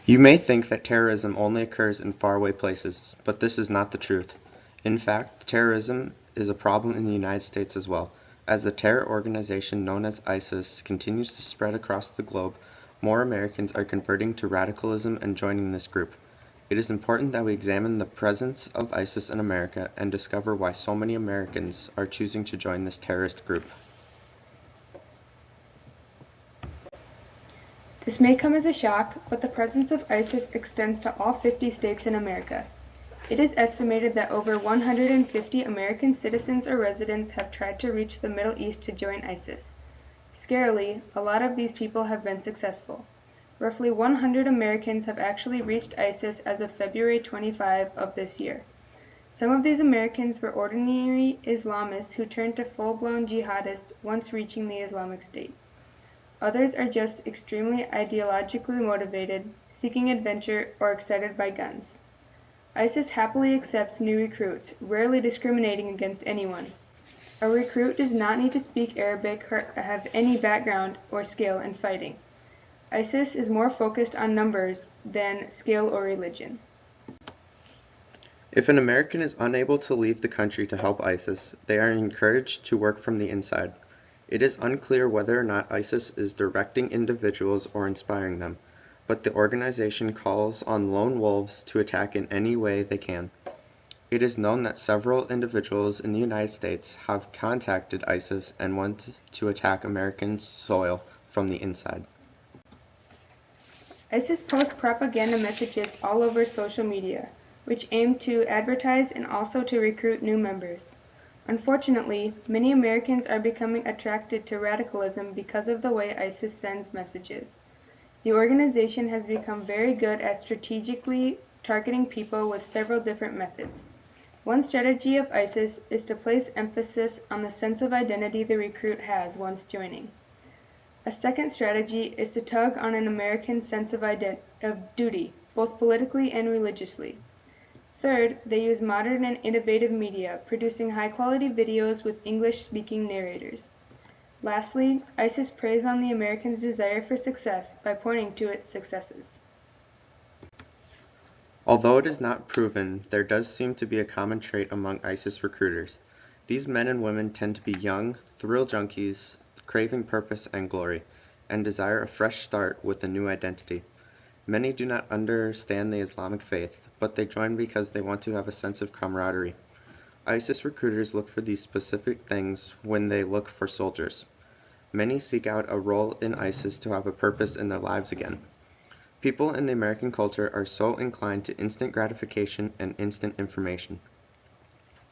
You may think that terrorism only occurs in faraway places, but this is not the truth. In fact, terrorism is a problem in the United States as well. As the terror organization known as ISIS continues to spread across the globe, more Americans are converting to radicalism and joining this group. It is important that we examine the presence of ISIS in America and discover why so many Americans are choosing to join this terrorist group. This may come as a shock, but the presence of ISIS extends to all 50 states in America. It is estimated that over 150 American citizens or residents have tried to reach the Middle East to join ISIS. Scarily, a lot of these people have been successful. Roughly 100 Americans have actually reached ISIS as of February 25 of this year. Some of these Americans were ordinary Islamists who turned to full-blown jihadists once reaching the Islamic State. Others are just extremely ideologically motivated, seeking adventure, or excited by guns. ISIS happily accepts new recruits, rarely discriminating against anyone. A recruit does not need to speak Arabic or have any background or skill in fighting. ISIS is more focused on numbers than skill or religion. If an American is unable to leave the country to help ISIS, they are encouraged to work from the inside. It is unclear whether or not ISIS is directing individuals or inspiring them, but the organization calls on lone wolves to attack in any way they can. It is known that several individuals in the United States have contacted ISIS and want to attack American soil from the inside. ISIS posts propaganda messages all over social media, which aim to advertise and also to recruit new members. Unfortunately, many Americans are becoming attracted to radicalism because of the way ISIS sends messages. The organization has become very good at strategically targeting people with several different methods. One strategy of ISIS is to place emphasis on the sense of identity the recruit has once joining. A second strategy is to tug on an American sense of duty, both politically and religiously. Third, they use modern and innovative media, producing high-quality videos with English-speaking narrators. Lastly, ISIS preys on the Americans' desire for success by pointing to its successes. Although it is not proven, there does seem to be a common trait among ISIS recruiters. These men and women tend to be young, thrill junkies, craving purpose and glory, and desire a fresh start with a new identity. Many do not understand the Islamic faith, but they join because they want to have a sense of camaraderie. ISIS recruiters look for these specific things when they look for soldiers. Many seek out a role in ISIS to have a purpose in their lives again. People in the American culture are so inclined to instant gratification and instant information.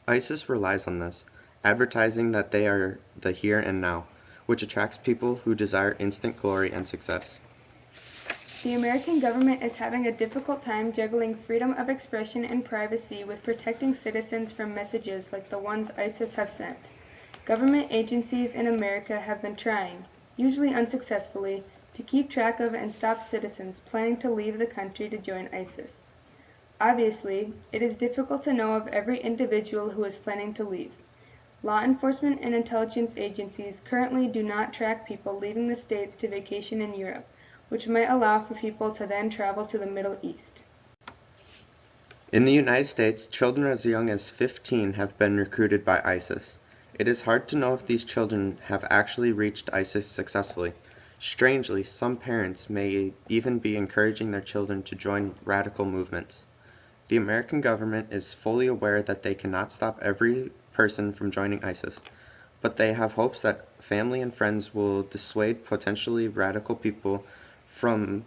ISIS relies on this, advertising that they are the here and now, which attracts people who desire instant glory and success. The American government is having a difficult time juggling freedom of expression and privacy with protecting citizens from messages like the ones ISIS have sent. Government agencies in America have been trying, usually unsuccessfully, to keep track of and stop citizens planning to leave the country to join ISIS. Obviously, it is difficult to know of every individual who is planning to leave. Law enforcement and intelligence agencies currently do not track people leaving the States to vacation in Europe, which might allow for people to then travel to the Middle East. In the United States, children as young as 15 have been recruited by ISIS. It is hard to know if these children have actually reached ISIS successfully. Strangely, some parents may even be encouraging their children to join radical movements. The American government is fully aware that they cannot stop every person from joining ISIS, but they have hopes that family and friends will dissuade potentially radical people from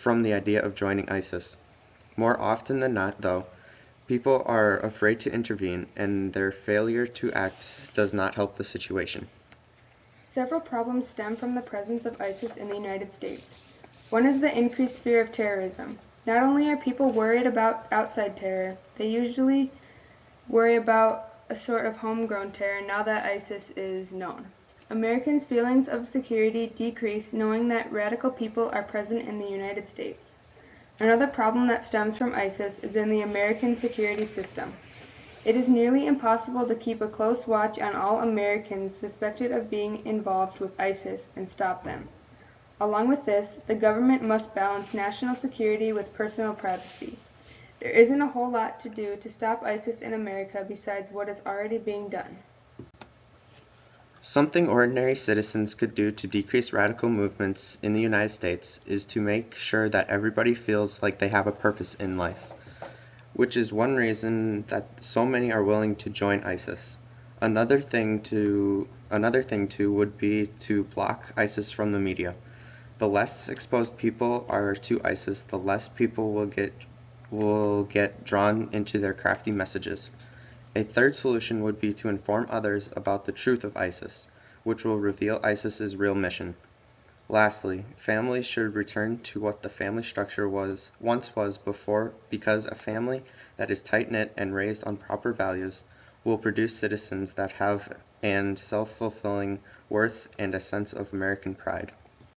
the idea of joining ISIS. More often than not, though, people are afraid to intervene, and their failure to act does not help the situation. Several problems stem from the presence of ISIS in the United States. One is the increased fear of terrorism. Not only are people worried about outside terror, they usually worry about a sort of homegrown terror now that ISIS is known. Americans' feelings of security decrease knowing that radical people are present in the United States. Another problem that stems from ISIS is in the American security system. It is nearly impossible to keep a close watch on all Americans suspected of being involved with ISIS and stop them. Along with this, the government must balance national security with personal privacy. There isn't a whole lot to do to stop ISIS in America besides what is already being done. Something ordinary citizens could do to decrease radical movements in the United States is to make sure that everybody feels like they have a purpose in life, which is one reason that so many are willing to join ISIS. Another thing too would be to block ISIS from the media. The less exposed people are to ISIS, the less people will get drawn into their crafty messages. A third solution would be to inform others about the truth of ISIS, which will reveal ISIS's real mission. Lastly, families should return to what the family structure once was before, because a family that is tight-knit and raised on proper values will produce citizens that have an self-fulfilling worth and a sense of American pride.